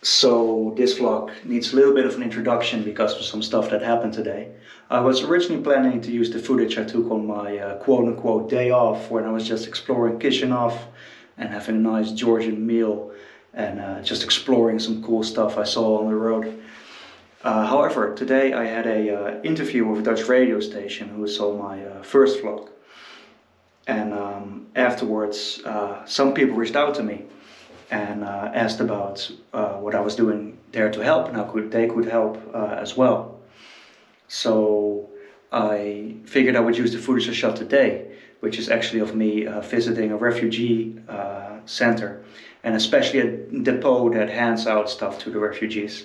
So this vlog needs a little bit of an introduction because of some stuff that happened today. I was originally planning to use the footage I took on my quote-unquote day off when I was just exploring Kishinev and having a nice Georgian meal and just exploring some cool stuff I saw on the road. However, today I had a interview with a Dutch radio station who saw my first vlog. And afterwards, some people reached out to me and asked about what I was doing there to help and how they could help as well. So I figured I would use the footage I shot today, which is actually of me visiting a refugee center, and especially a depot that hands out stuff to the refugees.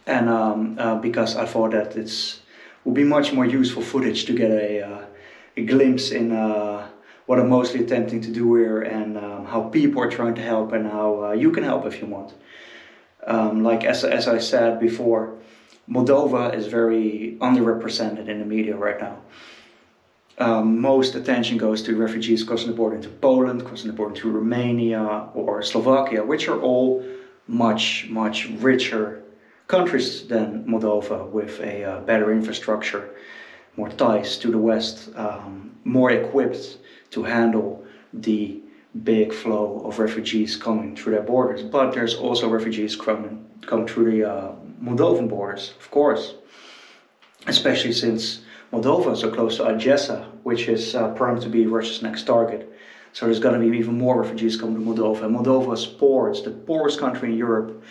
And because I thought that it would be much more useful footage to get a glimpse in what I'm mostly attempting to do here, and how people are trying to help, and how you can help if you want. Like as I said before, Moldova is very underrepresented in the media right now. Most attention goes to refugees crossing the border into Poland, crossing the border into Romania or Slovakia, which are all much richer countries than Moldova, with a better infrastructure, more ties to the West, more equipped to handle the big flow of refugees coming through their borders. But there's also refugees coming through the Moldovan borders, of course, especially since Moldova is so close to Odessa, which is primed to be Russia's next target. So there's going to be even more refugees coming to Moldova. And Moldova is poor, it's the poorest country in Europe,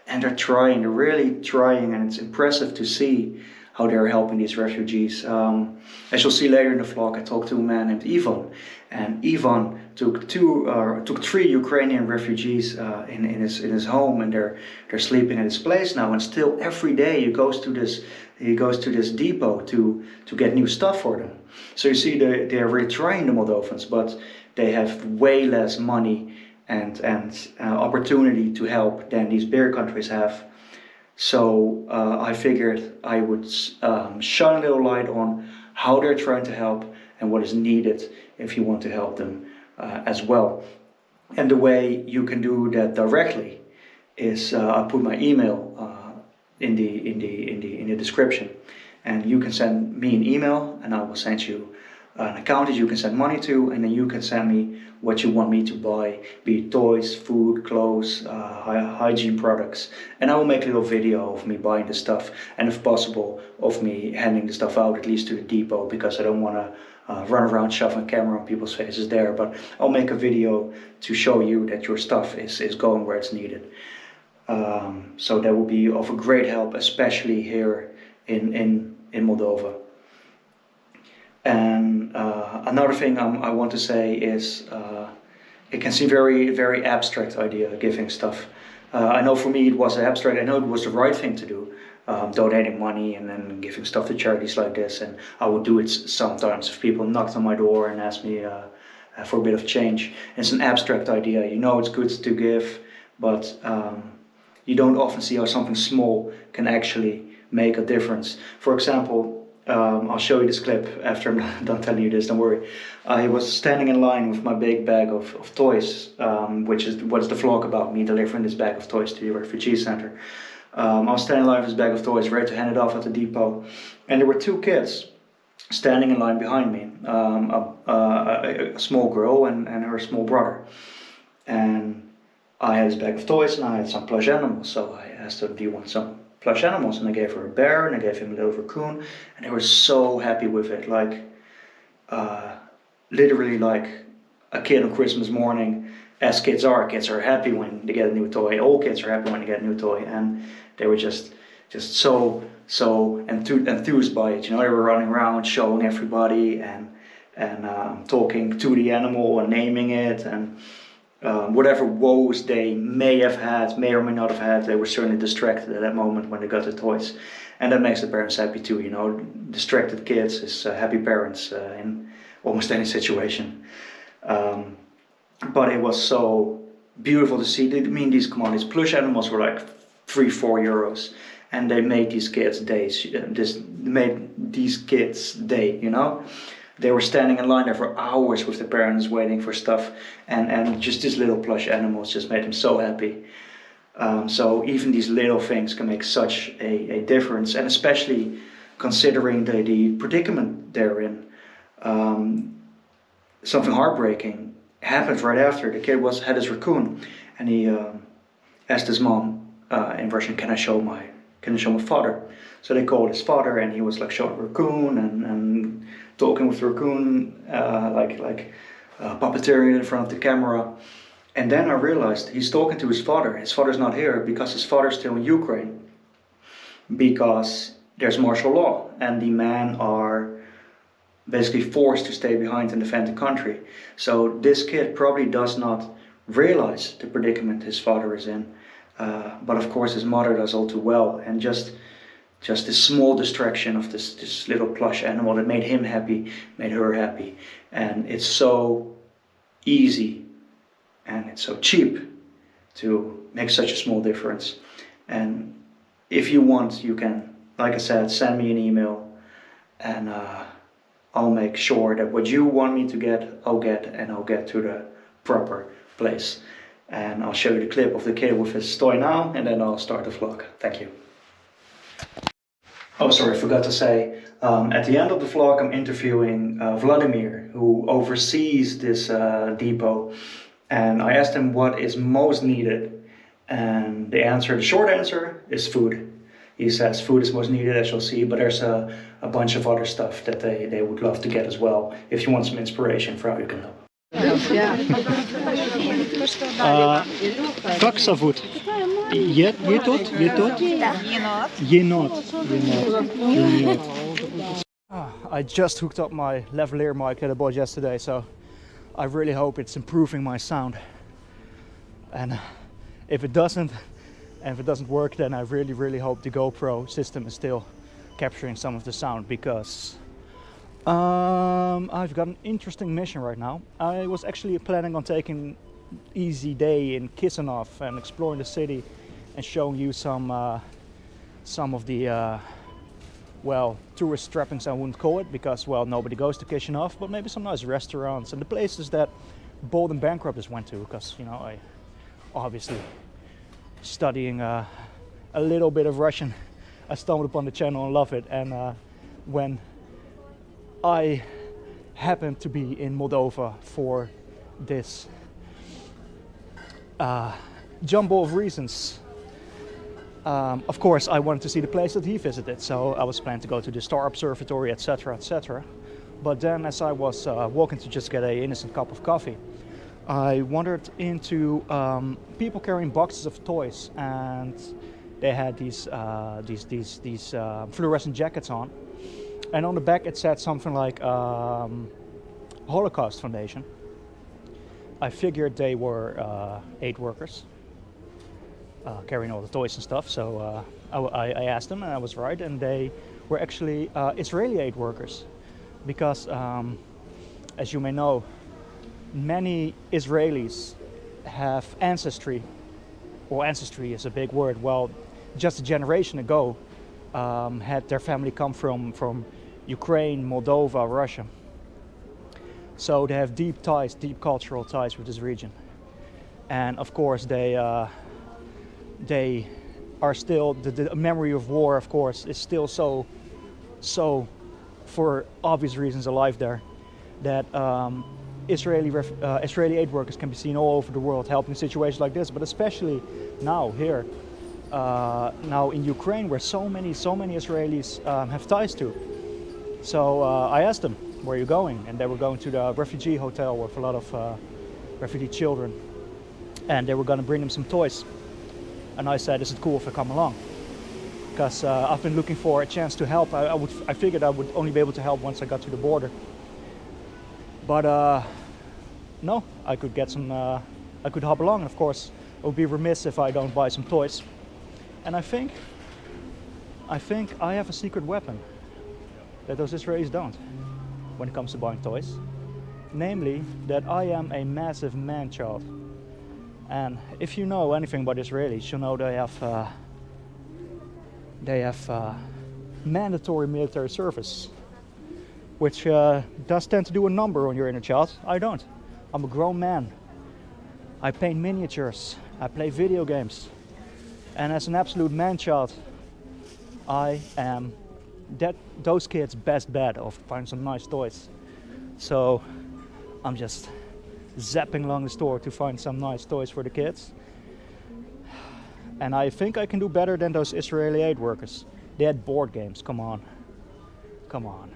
and they're really trying, and it's impressive to see how they're helping these refugees. As you'll see later in the vlog, I talked to a man named Ivan, and Ivan took three Ukrainian refugees in his home, and they're sleeping in his place now. And still every day he goes to this depot to get new stuff for them. So you see, they're really trying, the Moldovans, but they have way less money and opportunity to help than these bigger countries have. So I figured I would shine a little light on how they're trying to help and what is needed if you want to help them as well. And the way you can do that directly is I put my email in the description, and you can send me an email, and I will send you an account that you can send money to, and then you can send me what you want me to buy, be it toys, food, clothes, hygiene products, and I will make a little video of me buying the stuff, and if possible of me handing the stuff out, at least to the depot, because I don't want to run around shoving a camera on people's faces there. But I'll make a video to show you that your stuff is going where it's needed. So that will be of a great help, especially here in Moldova. And another thing I want to say is it can seem very abstract idea, giving stuff. I know for me it was abstract. I know it was the right thing to do, donating money and then giving stuff to charities like this. And I would do it sometimes if people knocked on my door and asked me for a bit of change. It's an abstract idea. You know, it's good to give, but you don't often see how something small can actually make a difference. For example, I'll show you this clip after I'm done telling you this, don't worry. I was standing in line with my big bag of toys, which is what is the vlog about, me delivering this bag of toys to the refugee center. I was standing in line with this bag of toys, ready to hand it off at the depot, and there were two kids standing in line behind me, a small girl and her small brother. And I had this bag of toys and I had some plush animals, so I asked her, do you want some plush animals? And I gave her a bear and I gave him a little raccoon, and they were so happy with it, like literally like a kid on Christmas morning, as kids are happy when they get a new toy. All kids are happy when they get a new toy, and they were just so enthused by it. You know, they were running around showing everybody and talking to the animal and naming it, and whatever woes they may or may not have had, they were certainly distracted at that moment when they got the toys. And that makes the parents happy too, you know. Distracted kids is happy parents in almost any situation. But it was so beautiful to see. I mean, these plush animals were like 3-4 euros, and they made these kids days. Made these kids day, you know. They were standing in line there for hours with the parents waiting for stuff, and just these little plush animals just made them so happy. So even these little things can make such a difference, and especially considering the predicament they're in. Something heartbreaking happened right after. The kid had his raccoon, and he asked his mom in Russian, can I show my father?" So they called his father, and he was like showing raccoon and talking with the raccoon, like puppeteering in front of the camera. And then I realized he's talking to his father. His father's not here because his father's still in Ukraine, because there's martial law and the men are basically forced to stay behind and defend the country. So this kid probably does not realize the predicament his father is in, but of course his mother does all too well. And just this small distraction of this little plush animal that made him happy, made her happy. And it's so easy and it's so cheap to make such a small difference. And if you want, you can, like I said, send me an email, and I'll make sure that what you want me to get, I'll get to the proper place. And I'll show you the clip of the kid with his toy now, and then I'll start the vlog. Thank you. Oh, sorry, I forgot to say, at the end of the vlog I'm interviewing Vladimir, who oversees this depot, and I asked him what is most needed, and the short answer is food. He says food is most needed, as you'll see, but there's a bunch of other stuff that they would love to get as well, if you want some inspiration for how you can help. Как зовут? Енот? I just hooked up my lavalier mic that I bought yesterday, so I really hope it's improving my sound. And if it doesn't work, then I really hope the GoPro system is still capturing some of the sound, because I've got an interesting mission right now. I was actually planning on taking an easy day in Chisinau and exploring the city and showing you some of the tourist trappings, I wouldn't call it, because nobody goes to Chisinau, but maybe some nice restaurants and the places that bold and bankrupters went to, because I obviously studying a little bit of Russian, I stumbled upon the channel and love it. And when I happened to be in Moldova for this jumble of reasons, of course I wanted to see the place that he visited, so I was planning to go to the Star Observatory, etc, etc. But then, as I was walking to just get an innocent cup of coffee, I wandered into people carrying boxes of toys, and they had these fluorescent jackets on, and on the back it said something like Holocaust Foundation. I figured they were aid workers carrying all the toys and stuff, so I asked them, and I was right, and they were actually Israeli aid workers, because as you may know, many Israelis have ancestry, or ancestry is a big word, just a generation ago had their family come from Ukraine, Moldova, Russia. So they have deep ties, deep cultural ties with this region. And of course they are still, the memory of war, of course, is still so for obvious reasons alive there, that Israeli aid workers can be seen all over the world helping situations like this, but especially now here, now in Ukraine, where so many Israelis have ties to. So I asked them, "Where are you going?" And they were going to the refugee hotel with a lot of refugee children, and they were going to bring them some toys. And I said, "Is it cool if I come along?" Because I've been looking for a chance to help. I figured I would only be able to help once I got to the border. But no, I could get some. I could hop along, and of course, it would be remiss if I don't buy some toys. And I think I have a secret weapon that those Israelis don't when it comes to buying toys. Namely, that I am a massive man-child. And if you know anything about Israelis, you know they have mandatory military service, which does tend to do a number on your inner child. I don't. I'm a grown man. I paint miniatures. I play video games. And as an absolute man-child, I am those kids' best bet of finding some nice toys. So I'm just zapping along the store to find some nice toys for the kids. And I think I can do better than those Israeli aid workers. They had board games, come on. Come on.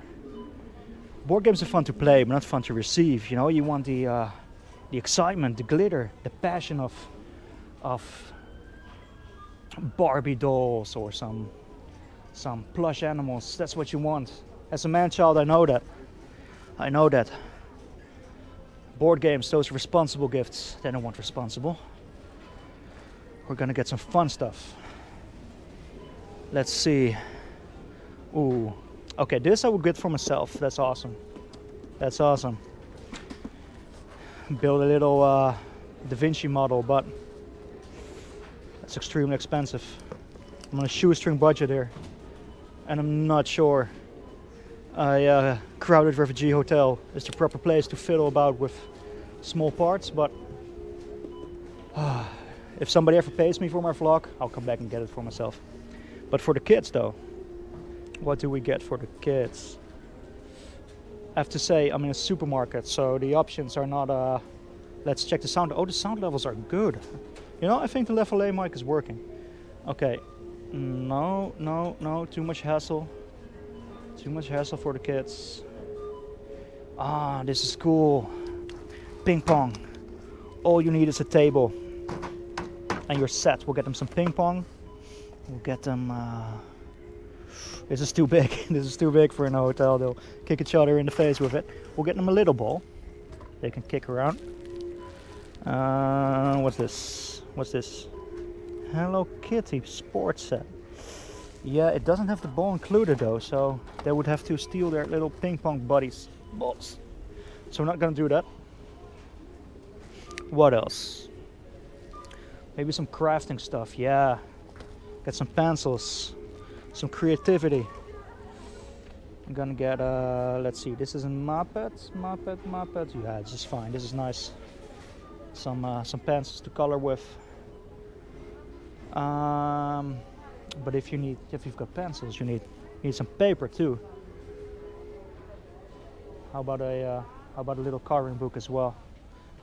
Board games are fun to play, but not fun to receive. You know, you want the excitement, the glitter, the passion of Barbie dolls or some plush animals. That's what you want. As a man-child, I know that. I know that. Board games, those responsible gifts. They don't want responsible. We're gonna get some fun stuff. Let's see. Ooh. Okay, this I would get for myself. That's awesome. That's awesome. Build a little Da Vinci model, but that's extremely expensive. I'm on a shoestring budget here, and I'm not sure a crowded refugee hotel is the proper place to fiddle about with small parts, but if somebody ever pays me for my vlog, I'll come back and get it for myself. But for the kids though, what do we get for the kids? I have to say, I'm in a supermarket, so the options are not, let's check the sound. Oh, the sound levels are good. You know, I think the level A mic is working. Okay, no, too much hassle. Too much hassle for the kids. Ah, this is cool. Ping pong. All you need is a table. And you're set. We'll get them some ping pong. We'll get them... This is too big. This is too big for a hotel. They'll kick each other in the face with it. We'll get them a little ball. They can kick around. What's this? What's this? Hello Kitty sports set. Yeah, it doesn't have the ball included though, so they would have to steal their little ping pong buddies' balls. So we're not gonna do that. What else? Maybe some crafting stuff, yeah. Get some pencils, some creativity. I'm gonna get, let's see, this is a Muppet. Yeah, this is fine, this is nice. Some pencils to color with. But if you've got pencils, you need some paper too. How about a little coloring book as well?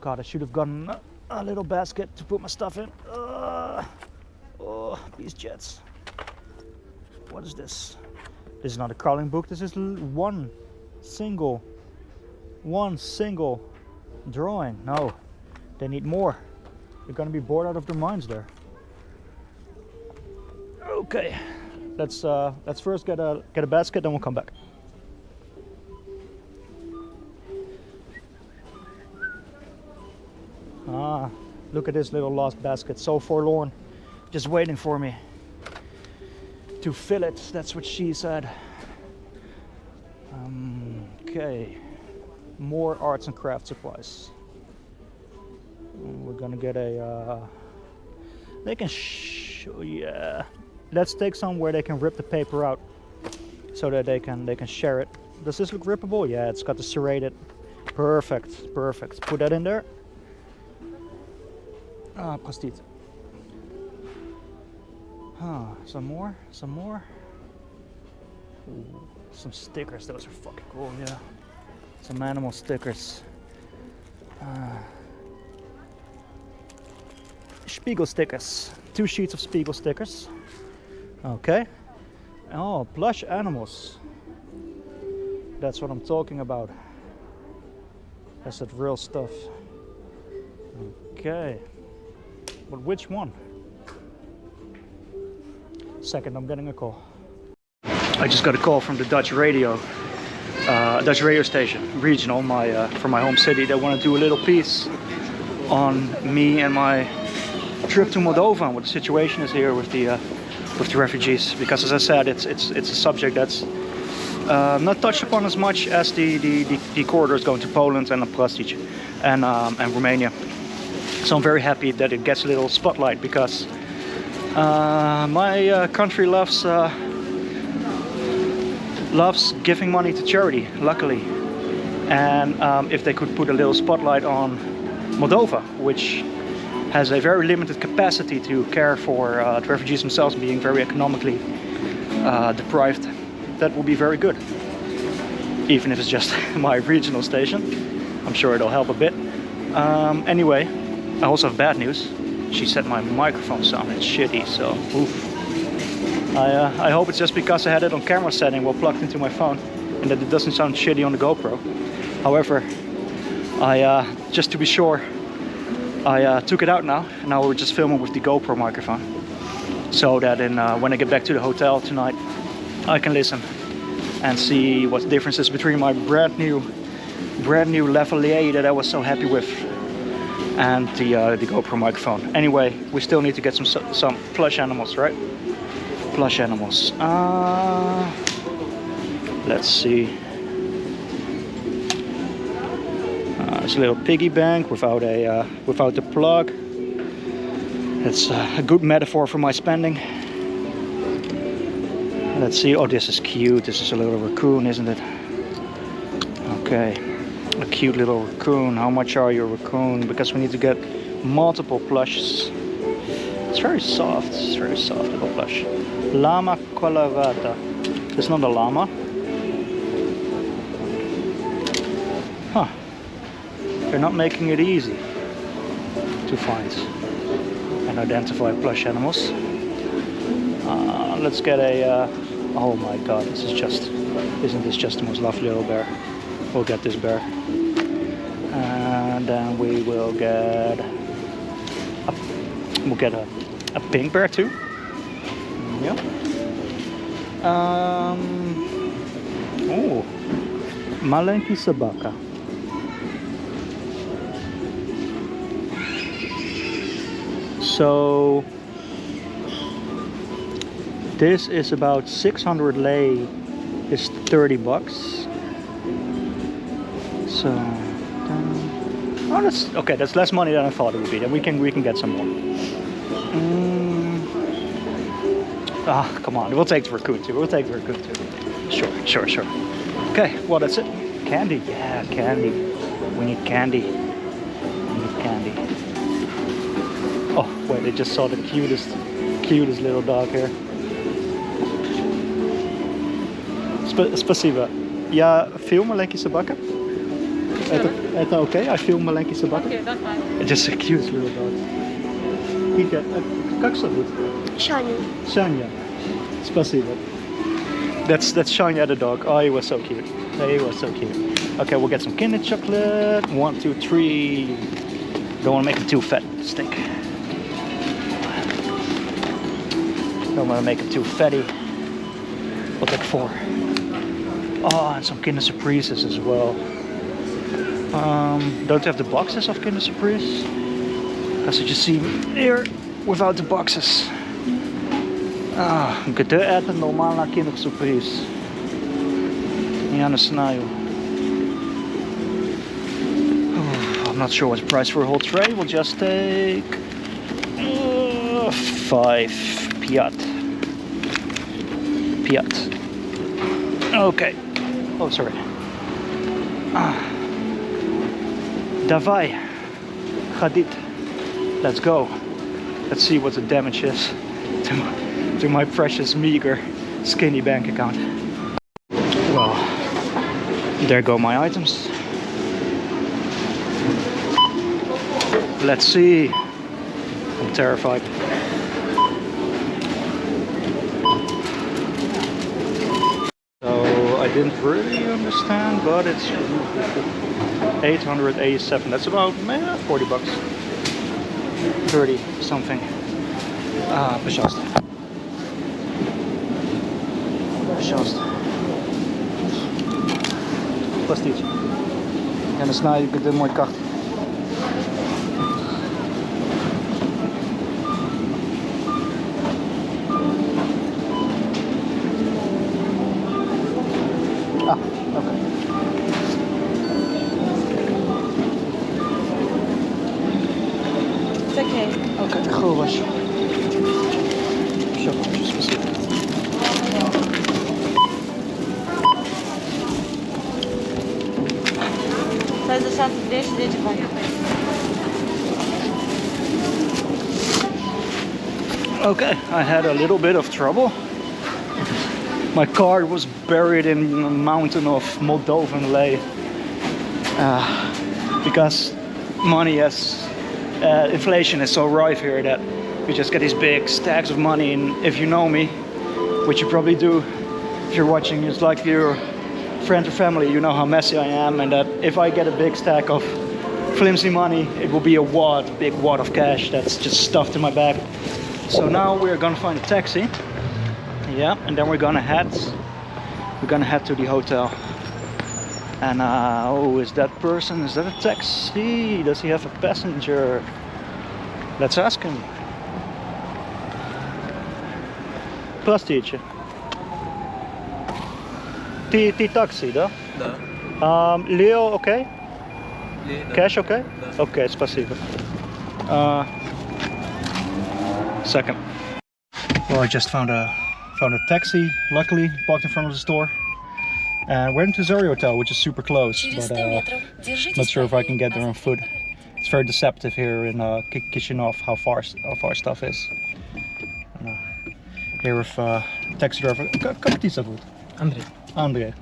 God, I should have gotten a little basket to put my stuff in. Oh, these jets. What is this? This is not a coloring book. This is one single drawing. No, they need more. They're gonna be bored out of their minds there. Okay, let's first get a basket, then we'll come back. Ah, look at this little lost basket, so forlorn, just waiting for me to fill it. That's what she said. Okay, more arts and craft supplies. We're gonna get a. They can yeah. Let's take some where they can rip the paper out, so that they can share it. Does this look rippable? Yeah, it's got the serrated. Perfect, perfect. Put that in there. Ah, prestige. Some more. Ooh, some stickers. Those are fucking cool. Yeah, some animal stickers. Spiegel stickers. 2 sheets of Spiegel stickers. Okay. Oh, plush animals. That's what I'm talking about. That's that real stuff. Okay. But which one? Second, I'm getting a call. I just got a call from the Dutch radio station, regional, from my home city. They want to do a little piece on me and my trip to Moldova and what the situation is here with the refugees. Because as I said, it's a subject that's not touched upon as much as the corridors going to Poland and Prestige and Romania. So I'm very happy that it gets a little spotlight, because my country loves giving money to charity, luckily. And if they could put a little spotlight on Moldova, which has a very limited capacity to care for the refugees themselves, being very economically deprived, that will be very good. Even if it's just my regional station, I'm sure it'll help a bit. Anyway, I also have bad news. She said my microphone sounded shitty, so oof. I hope it's just because I had it on camera setting while plugged into my phone and that it doesn't sound shitty on the GoPro. However, just to be sure, I took it out now, and now we're just filming with the GoPro microphone, so that when I get back to the hotel tonight, I can listen and see what the difference is between my brand new lavalier that I was so happy with and the GoPro microphone. Anyway, we still need to get some plush animals, right? Plush animals. Let's see. It's a little piggy bank without the plug. It's a good metaphor for my spending. Let's see. Oh, this is cute. This is a little raccoon, isn't it? Okay, a cute little raccoon. How much are you, raccoon? Because we need to get multiple plushes. It's very soft. It's very soft little plush. Lama colorata. It's not a llama. Huh. They're not making it easy to find and identify plush animals. Let's get a... oh my god, isn't this just the most lovely little bear? We'll get this bear. And then we will get a pink bear too. Yeah. Oh, malenki собака. So this is about 600 lei, is 30 bucks. So oh, that's okay. That's less money than I thought it would be. Then we can get some more. Come on, we'll take the raccoon too. Sure. Okay, well that's it. Candy, yeah, candy. We need candy. Oh wait, I just saw the cutest little dog here. Спасибо. Я film маленький собака. Это okay? I film маленький собака. Okay, don't mind. Just a cute little dog. Как зовут? Shiny. Shania. Спасибо. That's Shania the dog. Oh, he was so cute. Okay, we'll get some Kinder chocolate. 1, 2, 3. Don't want to make it too fat. Stink. Don't want to make it too fatty. We'll take 4. Oh, and some Kinder Surprises as well. Don't have the boxes of Kinder Surprise, because you just see here without the boxes. Gdy это нормально Kinder Surprise. Я не знаю. I'm not sure what's the price for a whole tray. We'll just take 5 Piat. Okay. Oh, sorry. Давай. Hadid. Let's go. Let's see what the damage is to my precious, meager, skinny bank account. Well, there go my items. Let's see. I'm terrified. So I didn't really understand, but it's 887. That's about 40 bucks. 30 something. Пожалуйста. Простите. Я не знаю, где мой карт. Okay. It's okay. Okay, хорошо. Все, спасибо. Faz a chance de deixa de Okay, I had a little bit of trouble. My car was buried in a mountain of Moldovan lei because money has inflation is so rife here that you just get these big stacks of money. And if you know me, which you probably do, if you're watching, it's like your friends or family, you know how messy I am, and that if I get a big stack of flimsy money, it will be a big wad of cash that's just stuffed in my bag. So now we're gonna find a taxi, yeah, and then we're gonna head to the hotel. And oh, is that a taxi? Does he have a passenger? Let's ask him. Простите. Ты такси, да? Да. Leo, okay? Да. Cash, okay? Да. Okay, спасибо. Second. Well, I just found a taxi, luckily, parked in front of the store. And we're into Zori Hotel, which is super close, but not sure if I can get there on foot. It's very deceptive here in Chisinau how far stuff is. Here with taxi driver, как тебя зовут? Andre.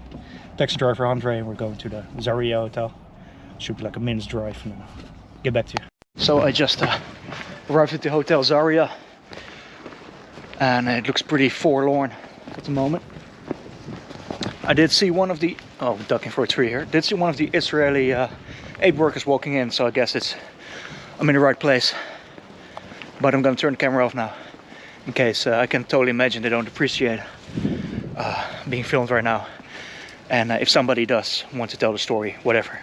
Taxi driver Andre, and we're going to the Zaria Hotel. Should be like a minute's drive, and then I'll get back to you. So I just arrived at the Hotel Zaria, and it looks pretty forlorn at the moment. I did see one of the, ducking for a tree here, did see one of the Israeli aid workers walking in, so I guess I'm in the right place. But I'm gonna turn the camera off now, in case I can totally imagine they don't appreciate being filmed right now. And if somebody does want to tell the story, whatever,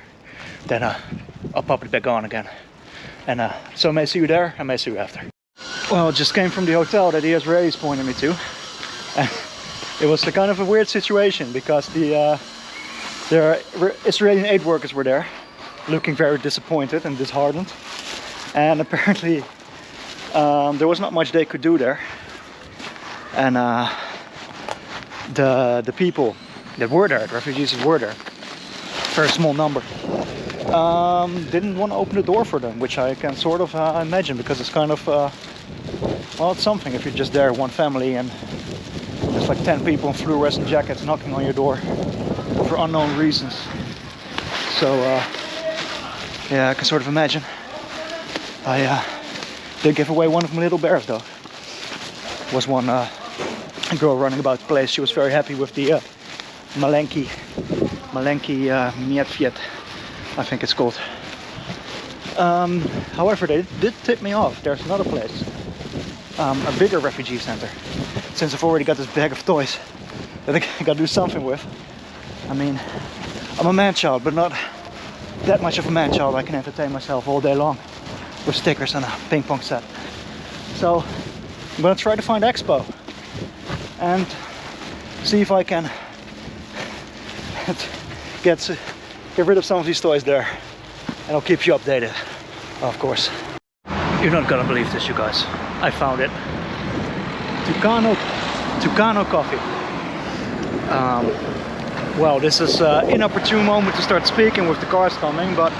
then I'll pop it back on again. And so I may see you there, I may see you after. Well, just came from the hotel that the Israelis pointed me to. And it was a kind of a weird situation because the Israeli aid workers were there, looking very disappointed and disheartened. And apparently there was not much they could do there. And the people that were there, the refugees that were there, very small number, didn't want to open the door for them, which I can sort of imagine, because it's kind of, well, it's something if you're just there, one family, and there's like 10 people in fluorescent jackets knocking on your door for unknown reasons. So, yeah, I can sort of imagine. I did give away one of my little bears, though. Was one girl running about the place. She was very happy with the Malenki Mietviet, I think it's called. However, they did tip me off. There's another place, a bigger refugee center. Since I've already got this bag of toys that I gotta do something with. I mean, I'm a man-child, but not that much of a man-child. I can entertain myself all day long with stickers and a ping pong set. So I'm gonna try to find Expo and see if I can get rid of some of these toys there, and I'll keep you updated, of course. You're not gonna believe this, you guys. I found it. Tucano coffee. Well, this is an inopportune moment to start speaking with the cars coming, but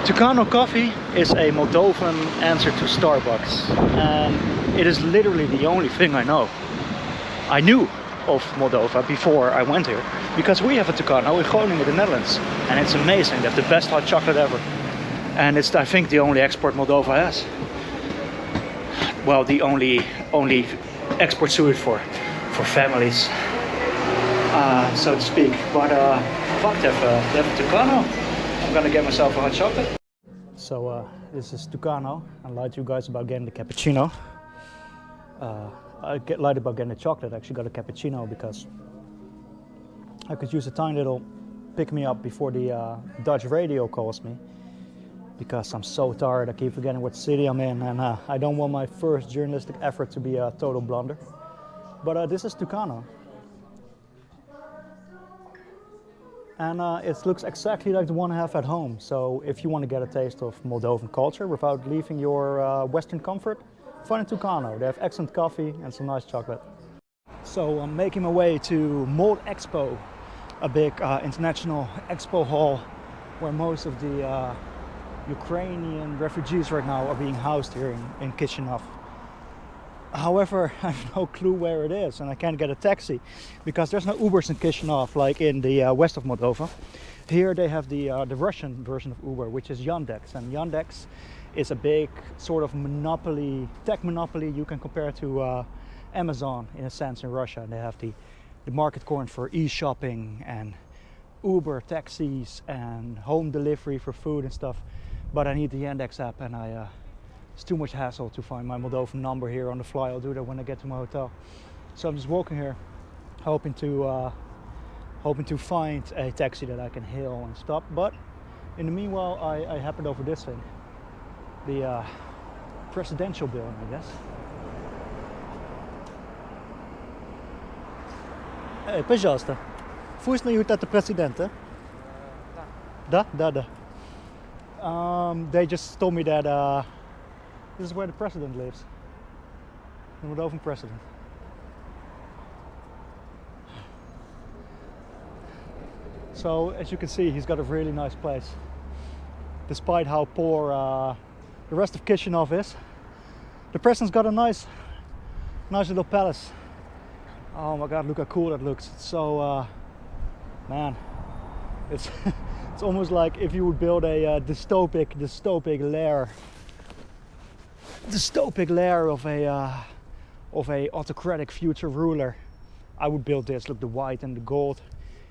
Tucano coffee is a Moldovan answer to Starbucks, and it is literally the only thing I know. I knew of Moldova before I went here, because we have a Tucano in Groningen, the Netherlands, and it's amazing. They have the best hot chocolate ever, and it's, I think, the only export Moldova has. Well, the only export suited for families, so to speak. But fuck, they have a Tucano. I'm gonna get myself a hot chocolate. So this is Tucano. I lied to you guys about getting the cappuccino. I lied about getting the chocolate. I actually got a cappuccino because I could use a tiny little pick-me-up before the Dutch radio calls me, because I'm so tired. I keep forgetting what city I'm in, and I don't want my first journalistic effort to be a total blunder. But this is Tucano. And it looks exactly like the one I have at home. So if you want to get a taste of Moldovan culture without leaving your Western comfort, find a Tucano. They have excellent coffee and some nice chocolate. So I'm making my way to Mold Expo, a big international expo hall where most of the Ukrainian refugees right now are being housed here in Chisinau. However, I have no clue where it is, and I can't get a taxi because there's no Ubers in Chisinau like in the west of Moldova. Here they have the Russian version of Uber, which is Yandex, and Yandex is a big sort of monopoly, tech monopoly. You can compare it to Amazon in a sense in Russia. And they have the market corner for e-shopping and Uber taxis and home delivery for food and stuff. But I need the Yandex app, and it's too much hassle to find my Moldovan number here on the fly. I'll do that when I get to my hotel. So I'm just walking here, hoping to find a taxi that I can hail and stop. But in the meanwhile, I happened over this thing, the presidential building, I guess. Hey, пожалуйста. Вкусно и это президента? Да, да, да. They just told me that this is where the president lives. The Moldovan president. So as you can see, he's got a really nice place. Despite how poor the rest of Chisinau is, the president's got a nice little palace. Oh my God, look how cool that looks. It's so, man, it's it's almost like if you would build a dystopic lair of a autocratic future ruler. I would build this. Look, the white and the gold.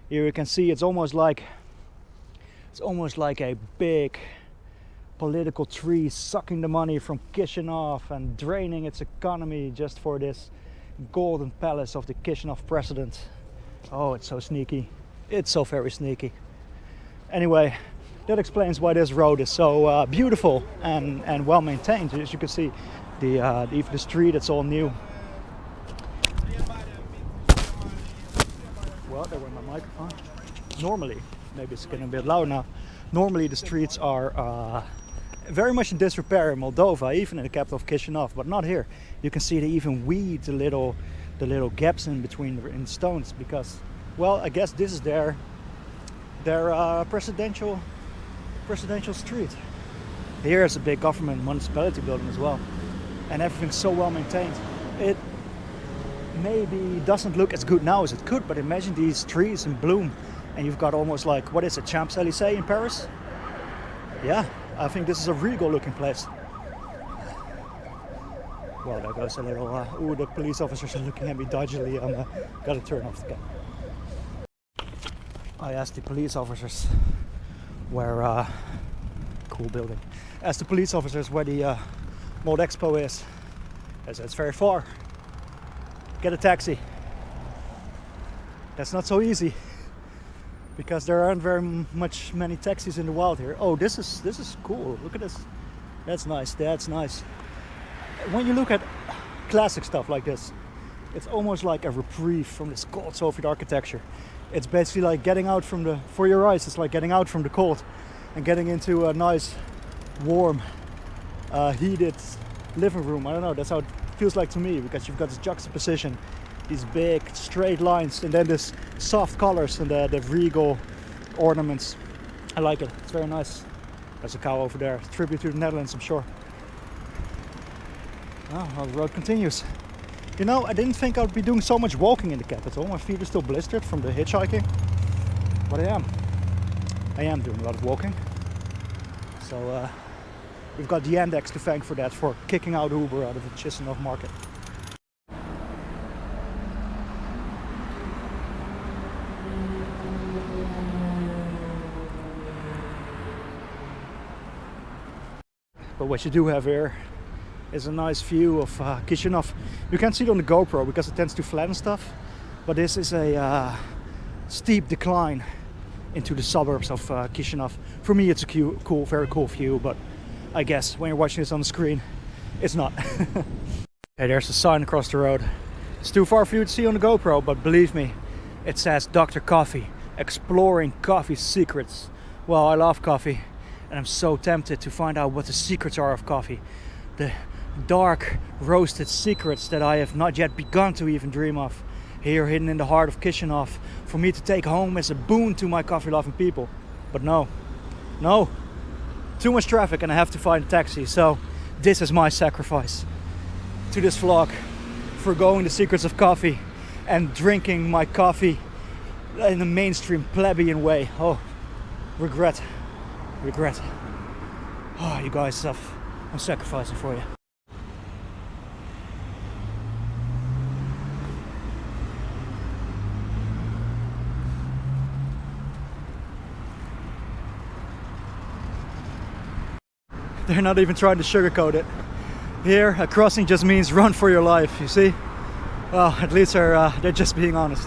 Here you can see it's almost like a big political tree sucking the money from Chisinau and draining its economy just for this golden palace of the Chisinau president. Oh, it's so sneaky. It's so very sneaky. Anyway, that explains why this road is so beautiful and well maintained. As you can see, even the street, it's all new. Well, there went my microphone. Normally, maybe it's getting a bit loud now. Normally the streets are very much in disrepair in Moldova, even in the capital of Chisinau, but not here. You can see they even weed the little gaps in between in stones because, well, I guess this is their presidential street. Here is a big government municipality building as well, and everything's so well maintained. It maybe doesn't look as good now as it could, but imagine these trees in bloom, and you've got almost like, what is it, Champs-Élysées in Paris? Yeah, I think this is a regal looking place. Well, there goes a little, the police officers are looking at me dodgily. I'm gotta turn off the camera. I asked the police officers where, cool building. Asked the police officers where the Mold Expo is. They said it's very far. Get a taxi. That's not so easy because there aren't very many taxis in the wild here. Oh, this is cool. Look at this. That's nice. That's nice. When you look at classic stuff like this, it's almost like a reprieve from this cold Soviet architecture. It's basically like getting out for your eyes, it's like getting out from the cold and getting into a nice, warm, heated living room. I don't know, that's how it feels like to me, because you've got this juxtaposition, these big straight lines, and then this soft colors and the regal ornaments. I like it, it's very nice. There's a cow over there, tribute to the Netherlands, I'm sure. Oh, well, the road continues. You know, I didn't think I would be doing so much walking in the capital. My feet are still blistered from the hitchhiking, but I am doing a lot of walking. So we've got the Yandex to thank for that, for kicking out Uber out of the Chisinau market. But what you do have here is a nice view of Chisinau. You can't see it on the GoPro because it tends to flatten stuff, but this is a steep decline into the suburbs of Chisinau. For me, it's a cool, very cool view, but I guess when you're watching this on the screen, it's not. Hey, there's a sign across the road. It's too far for you to see on the GoPro, but believe me, it says Dr. Coffee, exploring coffee secrets. Well, I love coffee, and I'm so tempted to find out what the secrets are of coffee. The dark roasted secrets that I have not yet begun to even dream of, here hidden in the heart of Chisinau, for me to take home as a boon to my coffee loving people. But no, too much traffic and I have to find a taxi, so this is my sacrifice to this vlog. forgoing the secrets of coffee and drinking my coffee in a mainstream plebeian way. Oh, regret. Oh, you guys, I'm sacrificing for you. They're not even trying to sugarcoat it. Here, a crossing just means run for your life, you see? Well, at least they're just being honest.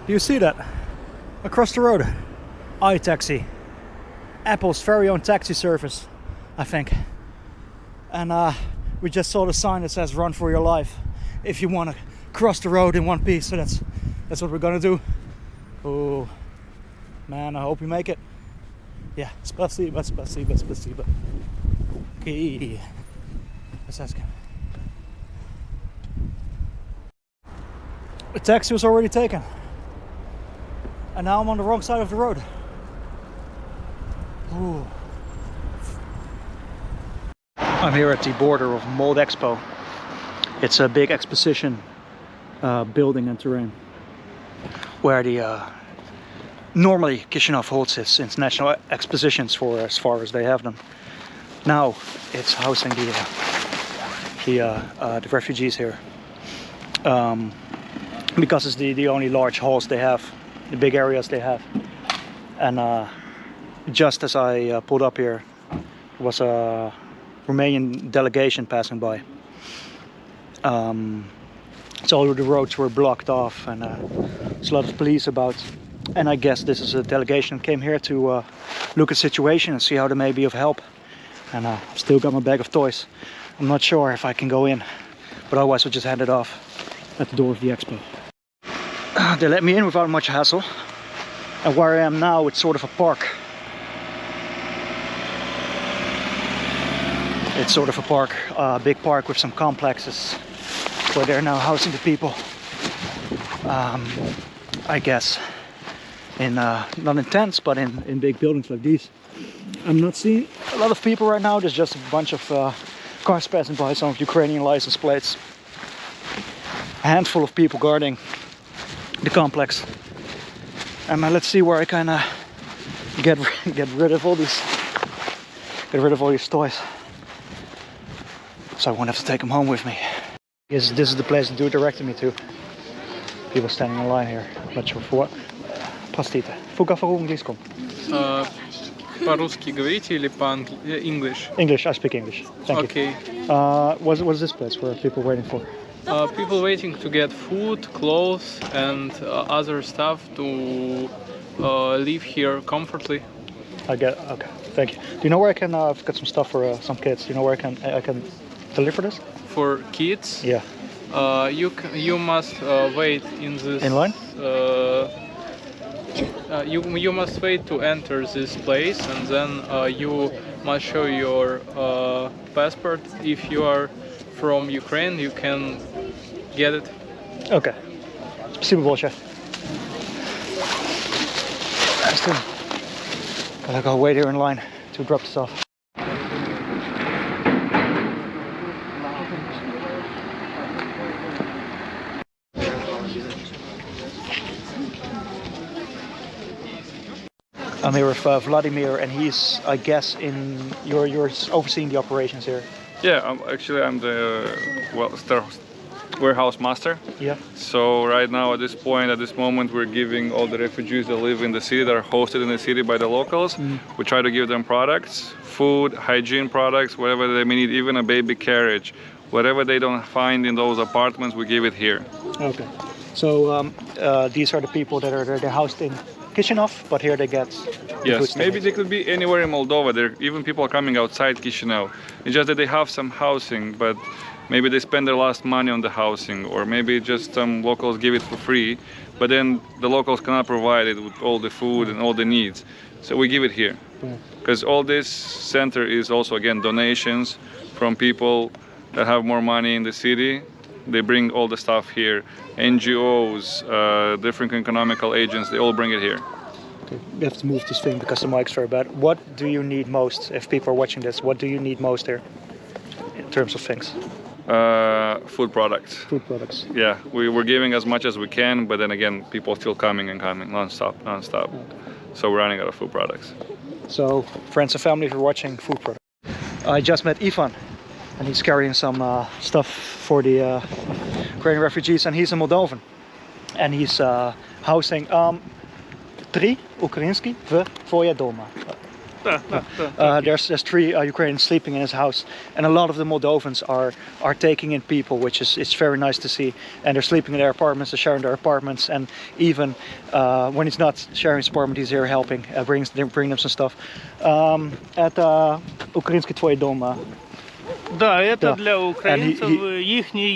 Do you see that? Across the road, iTaxi. Apple's very own taxi service, I think. And we just saw the sign that says run for your life if you want to cross the road in one piece. So that's what we're gonna do. Oh, man, I hope we make it. Yeah, spasibo. Okay. Let's ask him. The taxi was already taken. And now I'm on the wrong side of the road. Ooh. I'm here at the border of Moldexpo. It's a big exposition building and terrain where the normally Chisinau holds its international expositions for as far as they have them. Now it's housing the refugees here because it's the only large halls they have, the big areas they have. And just as I pulled up here, there was a Romanian delegation passing by. So all the roads were blocked off, and there's a lot of police about. And I guess this is a delegation that came here to look at the situation and see how they may be of help. And I've still got my bag of toys. I'm not sure if I can go in, but otherwise we'll just hand it off at the door of the expo. They let me in without much hassle. And where I am now, it's sort of a park. It's sort of a park, a big park with some complexes where they're now housing the people. I guess in not in tents, but in big buildings like these. I'm not seeing a lot of people right now. There's just a bunch of cars passing by, some of Ukrainian license plates. A handful of people guarding the complex. And let's see where I can get rid of all these toys, so I won't have to take them home with me. Yes, this is the place that you directed me to. People standing in line here. Not sure for what. Простите. Английском. По-русски говорите или по-English? English. I speak English. Thank you. What is this place where people waiting for? People waiting to get food, clothes, and other stuff to live here comfortably. Okay. Thank you. Do you know where I can? I've got some stuff for some kids. Do you know where I can deliver this? For kids? Yeah. You must wait in this. In line? You must wait to enter this place, and then you must show your passport. If you are from Ukraine, you can get it. Okay. Спасибо большое. Gotta go wait here in line to drop this off. I'm here with Vladimir, and he's, I guess, you're overseeing the operations here. Yeah, I'm the warehouse master. Yeah. So right now, at this moment, we're giving all the refugees that live in the city, that are hosted in the city by the locals. We try to give them products, food, hygiene products, whatever they may need, even a baby carriage. Whatever they don't find in those apartments, we give it here. Okay. So these are the people that they're housed in Chisinau, but here they get. Yes, maybe they could be anywhere in Moldova. There even people are coming outside Chisinau. It's just that they have some housing, but maybe they spend their last money on the housing, or maybe just some locals give it for free, but then the locals cannot provide it with all the food and all the needs. So we give it here. Because all this center is also, again, donations from people that have more money in the city. They bring all the stuff here. NGOs, different economical agents, they all bring it here. Okay. We have to move this thing because the mic's very bad. What do you need most, if people are watching this, what do you need most here terms of things? Food products. Food products. Yeah, we're giving as much as we can, but then again, people still coming and coming, non-stop. So we're running out of food products. So, friends and family, if you're watching, food products. I just met Ivan, and he's carrying some stuff for the Ukrainian refugees, and he's a Moldovan. And he's housing 3 українські в твоє дома. There's 3 Ukrainians sleeping in his house, and a lot of the Moldovans are taking in people, which is it's very nice to see. And they're sleeping in their apartments, they're sharing their apartments, and even when he's not sharing his apartment, he's here helping, bring them some stuff. Это українське твоє дома. Да, это Да. для украинцев, Да. їхні